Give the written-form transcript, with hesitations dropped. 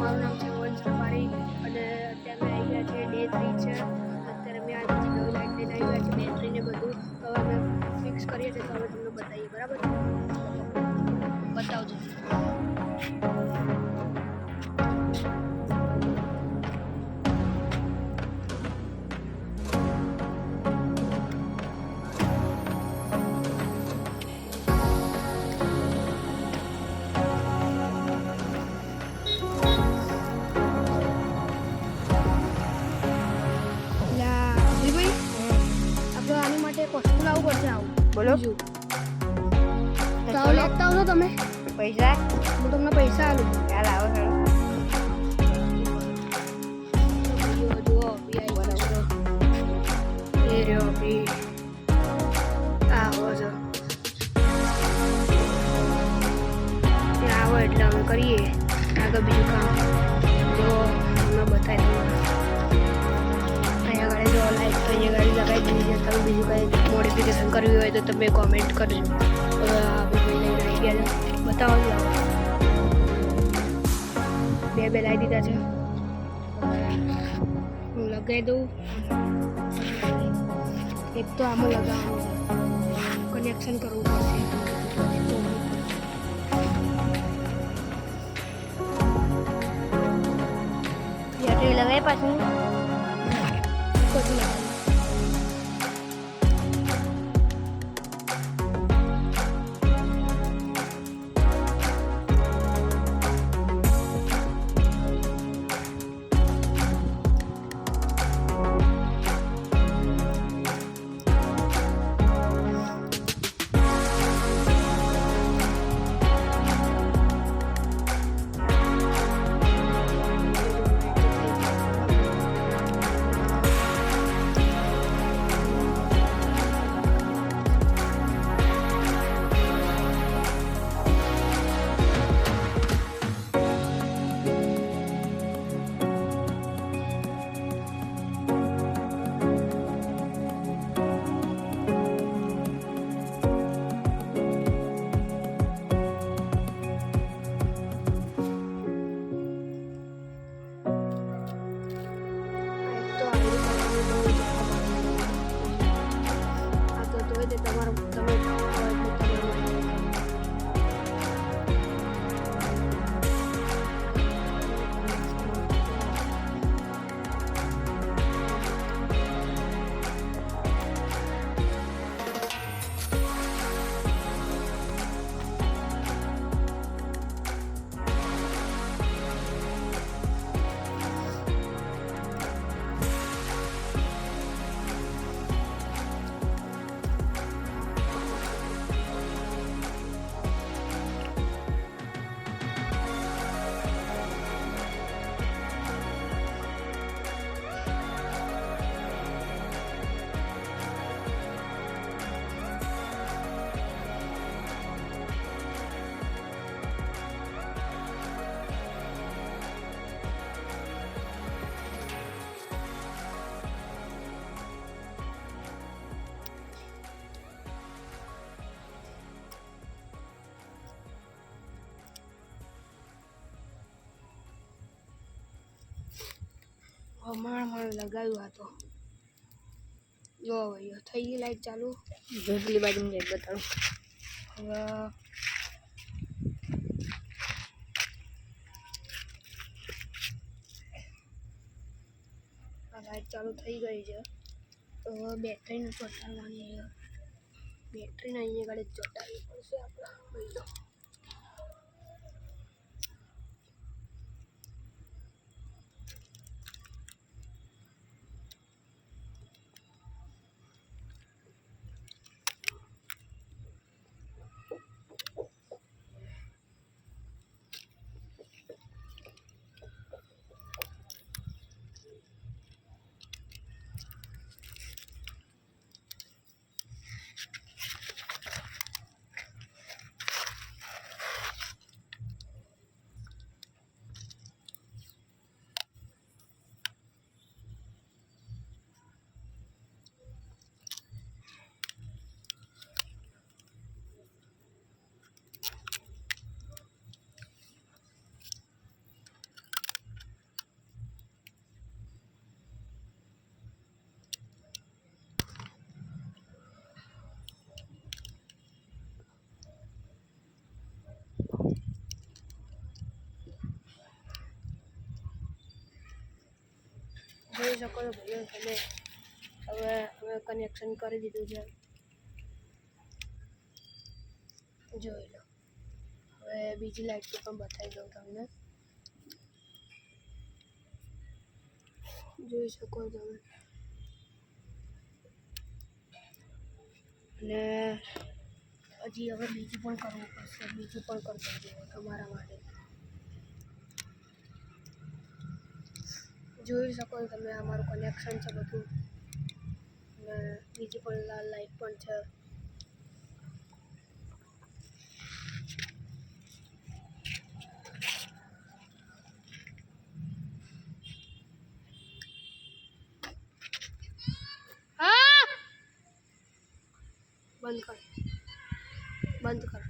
મારું નામ છે વન સફારી અને અત્યારે અમે આવી ગયા છે ડે 3 છે. અત્યારે મેં આ બધી નવી લાઇટ લઈને આવી ગયા છે બેટરી ને બધું. તો હવે અમે ફિક્સ કરીએ છીએ તો હવે તમને બતાવીએ બરાબર. બતાવજો. આની માટે વસ્તુ લાવવું પડશે. આવું બોલો. તો લેતા આવજો તમે પૈસા હું તમને પૈસા આલું. ચાલ આવો હેડો. જુઓ એ રહ્યો બી આવો છો આવો એટલે અમે કરીએ આગળ બીજું કામ. જો તમને બતાવી દઉં અહીંયા આગળ જો લાઈટ તો અહીંયા ગાડી લગાવી દીધી છે. તમે બીજું કંઈ મોડિફિકેશન કરવી હોય તો તમે કોમેન્ટ કરજો. ભાઈ લઈને આવી ગયા છે બતાવો છો. બે લાવી દીધા છે. હું લગાવી દઉં. એક તો આમાં લગાવવાનું કનેક્શન કરવું પડશે. બેટરી લગાવી પાછું બધું લગાવ્યું. હમણાં લગાવ્યું આ તો જો ભાઈઓ થઈ ગઈ લાઈટ ચાલુ. પેલી બાજુ લાઈટ બતાવું. હવે આ લાઈટ ચાલુ થઈ ગઈ છે. તો બેટરીને ચોંટાડવાની છે. બેટરીને અહીંયા આગળ ચોંટાડવી પડશે આપણે. ભાઈઓ જોઈ શકો છો ભાઈઓ તમે, હવે અમે કનેક્શન કરી દીધું છે, જોઈ લો. હવે બીજી લાઇટ પણ બતાવી દઉં તમને, જોઈ શકો તમે. અને હજી હવે બીજું પણ કરવું પડશે, બીજું પણ કરવું જોઈએ તમારા માટે. જોઈ શકો છો તમે, અમારું કનેક્શન છે બધું, અને બીજી પણ લાલ લાઇટ પણ છે. બંધ કર, બંધ કર.